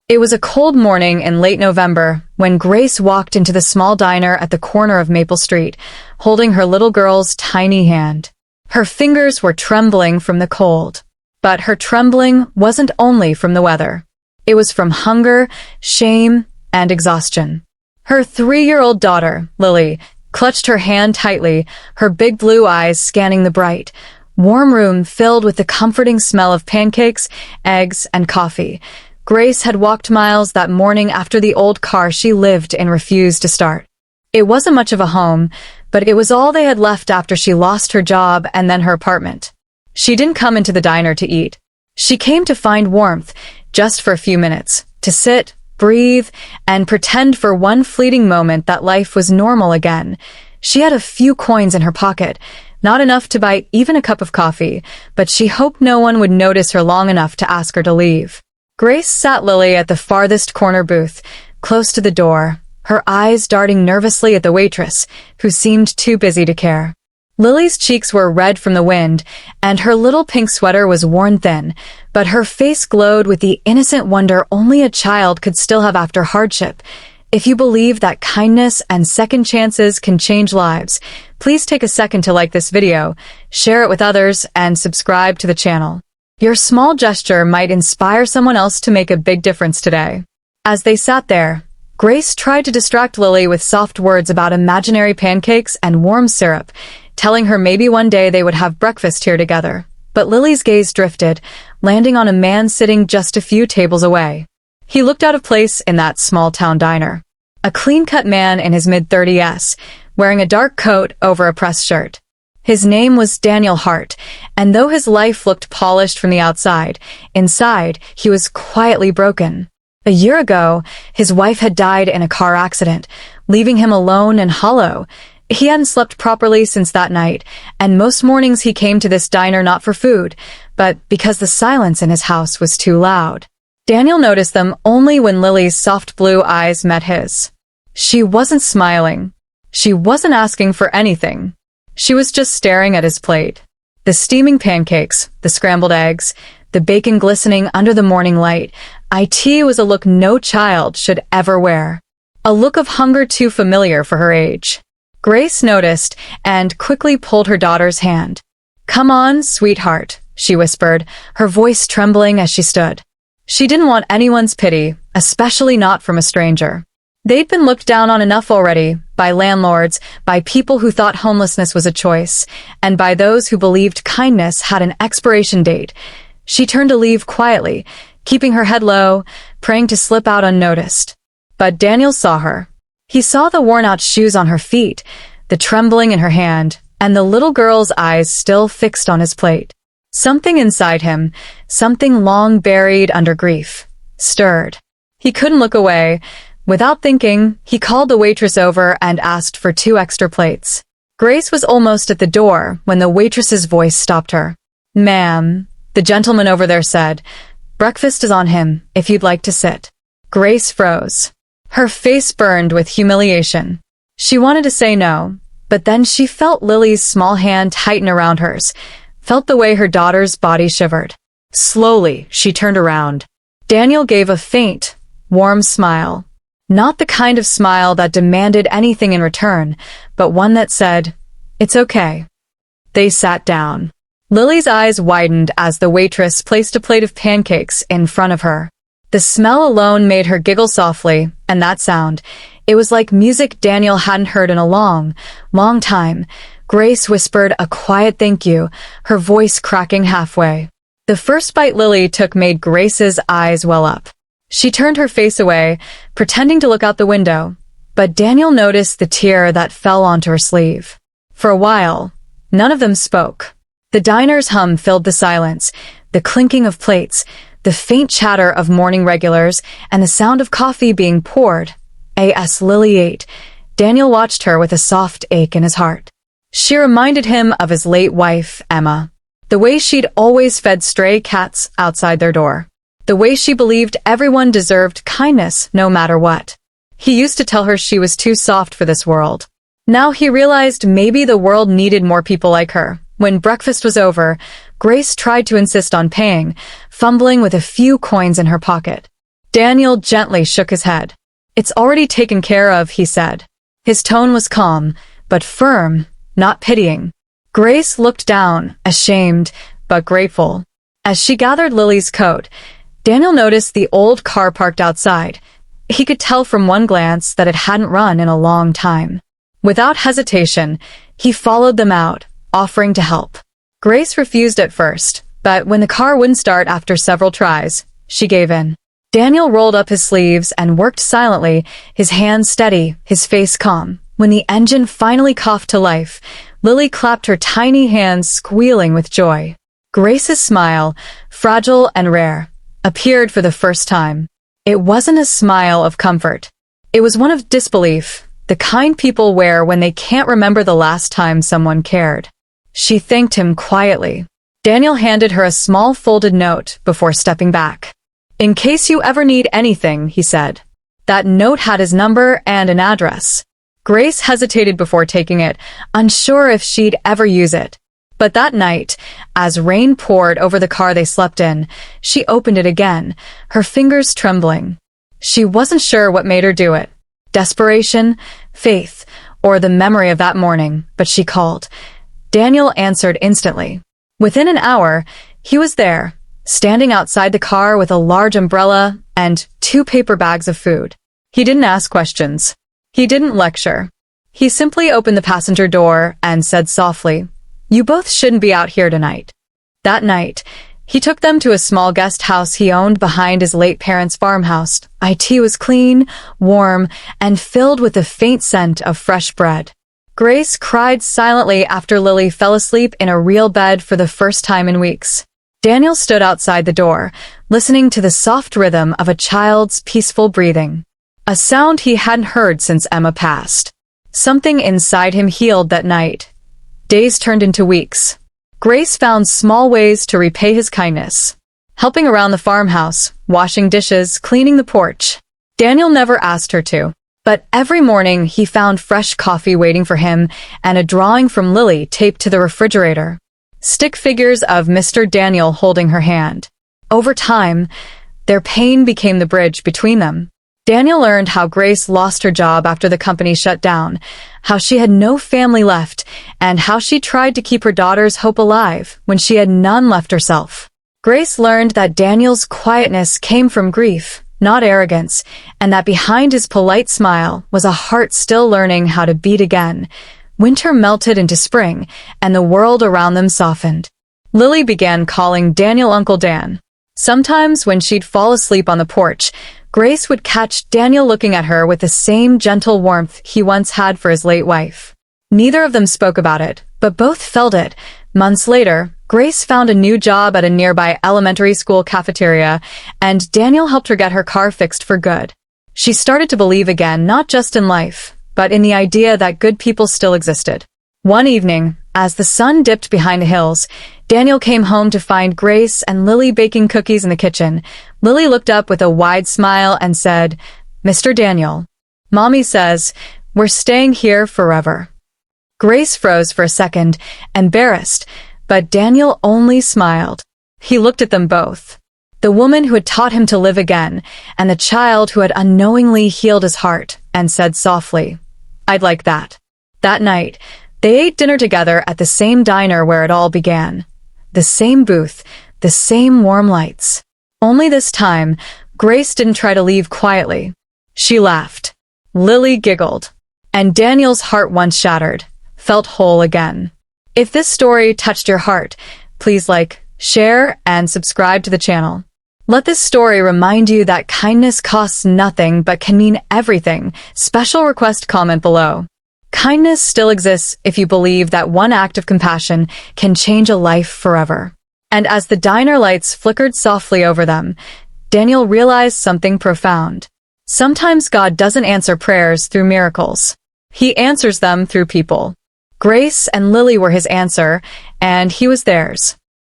It was a cold morning in late November when Grace walked into the small diner at the corner of Maple Street, holding her little girl's tiny hand. Her fingers were trembling from the cold. But her trembling wasn't only from the weather. It was from hunger, shame, and exhaustion. Her 3-year-old daughter, Lily, clutched her hand tightly, her big blue eyes scanning the bright, warm room filled with the comforting smell of pancakes, eggs, and coffee. Grace had walked miles that morning after the old car she lived in refused to start. It wasn't much of a home, but it was all they had left after she lost her job and then her apartment. She didn't come into the diner to eat. She came to find warmth, just for a few minutes, to sit, breathe, and pretend for one fleeting moment that life was normal again. She had a few coins in her pocket, not enough to buy even a cup of coffee, but she hoped no one would notice her long enough to ask her to leave. Grace sat Lily at the farthest corner booth, close to the door, her eyes darting nervously at the waitress, who seemed too busy to care. Lily's cheeks were red from the wind, and her little pink sweater was worn thin, but her face glowed with the innocent wonder only a child could still have after hardship. If you believe that kindness and second chances can change lives, please take a second to like this video, share it with others, and subscribe to the channel. Your small gesture might inspire someone else to make a big difference today. As they sat there, Grace tried to distract Lily with soft words about imaginary pancakes and warm syrup, telling her maybe one day they would have breakfast here together. But Lily's gaze drifted, landing on a man sitting just a few tables away. He looked out of place in that small-town diner. A clean-cut man in his mid-30s, wearing a dark coat over a pressed shirt. His name was Daniel Hart, and though his life looked polished from the outside, inside he was quietly broken. A year ago, his wife had died in a car accident, leaving him alone and hollow. He hadn't slept properly since that night, and most mornings he came to this diner not for food, but because the silence in his house was too loud. Daniel noticed them only when Lily's soft blue eyes met his. She wasn't smiling. She wasn't asking for anything. She was just staring at his plate. The steaming pancakes, the scrambled eggs, the bacon glistening under the morning light. It was a look no child should ever wear. A look of hunger too familiar for her age. Grace noticed and quickly pulled her daughter's hand. "Come on, sweetheart," she whispered, her voice trembling as she stood. She didn't want anyone's pity, especially not from a stranger. They'd been looked down on enough already, by landlords, by people who thought homelessness was a choice, and by those who believed kindness had an expiration date. She turned to leave quietly, keeping her head low, praying to slip out unnoticed. But Daniel saw her. He saw the worn-out shoes on her feet, the trembling in her hand, and the little girl's eyes still fixed on his plate. Something inside him, something long buried under grief, stirred. He couldn't look away. Without thinking, he called the waitress over and asked for 2 extra plates. Grace was almost at the door when the waitress's voice stopped her. "Ma'am," the gentleman over there said, "breakfast is on him, if you'd like to sit." Grace froze. Her face burned with humiliation. She wanted to say no, but then she felt Lily's small hand tighten around hers, felt the way her daughter's body shivered. Slowly, she turned around. Daniel gave a faint, warm smile. Not the kind of smile that demanded anything in return, but one that said, "It's okay." They sat down. Lily's eyes widened as the waitress placed a plate of pancakes in front of her. The smell alone made her giggle softly, and that sound, it was like music Daniel hadn't heard in a long, long time. Grace whispered a quiet thank you, her voice cracking halfway. The first bite Lily took made Grace's eyes well up. She turned her face away, pretending to look out the window, but Daniel noticed the tear that fell onto her sleeve. For a while, none of them spoke. The diner's hum filled the silence, the clinking of plates, the faint chatter of morning regulars, and the sound of coffee being poured. As Lily ate, Daniel watched her with a soft ache in his heart. She reminded him of his late wife, Emma. The way she'd always fed stray cats outside their door. The way she believed everyone deserved kindness no matter what. He used to tell her she was too soft for this world. Now he realized maybe the world needed more people like her. When breakfast was over, Grace tried to insist on paying, fumbling with a few coins in her pocket. Daniel gently shook his head. "It's already taken care of," he said. His tone was calm, but firm, not pitying. Grace looked down, ashamed, but grateful. As she gathered Lily's coat, Daniel noticed the old car parked outside. He could tell from one glance that it hadn't run in a long time. Without hesitation, he followed them out, offering to help. Grace refused at first, but when the car wouldn't start after several tries, she gave in. Daniel rolled up his sleeves and worked silently, his hands steady, his face calm. When the engine finally coughed to life, Lily clapped her tiny hands, squealing with joy. Grace's smile, fragile and rare, appeared for the first time. It wasn't a smile of comfort. It was one of disbelief, the kind people wear when they can't remember the last time someone cared. She thanked him quietly. Daniel handed her a small folded note before stepping back. "In case you ever need anything," he said. That note had his number and an address. Grace hesitated before taking it, unsure if she'd ever use it. But that night, as rain poured over the car they slept in, she opened it again, her fingers trembling. She wasn't sure what made her do it. Desperation, faith, or the memory of that morning, but she called. Daniel answered instantly. Within an hour, he was there, standing outside the car with a large umbrella and 2 paper bags of food. He didn't ask questions. He didn't lecture. He simply opened the passenger door and said softly, "You both shouldn't be out here tonight." That night, he took them to a small guest house he owned behind his late parents' farmhouse. It was clean, warm, and filled with the faint scent of fresh bread. Grace cried silently after Lily fell asleep in a real bed for the first time in weeks. Daniel stood outside the door, listening to the soft rhythm of a child's peaceful breathing. A sound he hadn't heard since Emma passed. Something inside him healed that night. Days turned into weeks. Grace found small ways to repay his kindness. Helping around the farmhouse, washing dishes, cleaning the porch. Daniel never asked her to. But every morning he found fresh coffee waiting for him and a drawing from Lily taped to the refrigerator. Stick figures of Mr. Daniel holding her hand. Over time, their pain became the bridge between them. Daniel learned how Grace lost her job after the company shut down, how she had no family left, and how she tried to keep her daughter's hope alive when she had none left herself. Grace learned that Daniel's quietness came from grief, not arrogance, and that behind his polite smile was a heart still learning how to beat again. Winter melted into spring, and the world around them softened. Lily began calling Daniel Uncle Dan. Sometimes when she'd fall asleep on the porch, Grace would catch Daniel looking at her with the same gentle warmth he once had for his late wife. Neither of them spoke about it, but both felt it. Months later, Grace found a new job at a nearby elementary school cafeteria, and Daniel helped her get her car fixed for good. She started to believe again, not just in life, but in the idea that good people still existed. One evening, as the sun dipped behind the hills, Daniel came home to find Grace and Lily baking cookies in the kitchen. Lily looked up with a wide smile and said, "Mr. Daniel, Mommy says, we're staying here forever." Grace froze for a second, embarrassed, but Daniel only smiled. He looked at them both. The woman who had taught him to live again, and the child who had unknowingly healed his heart, and said softly, "I'd like that." That night, they ate dinner together at the same diner where it all began. The same booth, the same warm lights. Only this time, Grace didn't try to leave quietly. She laughed. Lily giggled. And Daniel's heart, once shattered, felt whole again. If this story touched your heart, please like, share, and subscribe to the channel. Let this story remind you that kindness costs nothing but can mean everything. Special request comment below. Kindness still exists if you believe that one act of compassion can change a life forever. And as the diner lights flickered softly over them, Daniel realized something profound. Sometimes God doesn't answer prayers through miracles. He answers them through people. Grace and Lily were his answer, and he was theirs.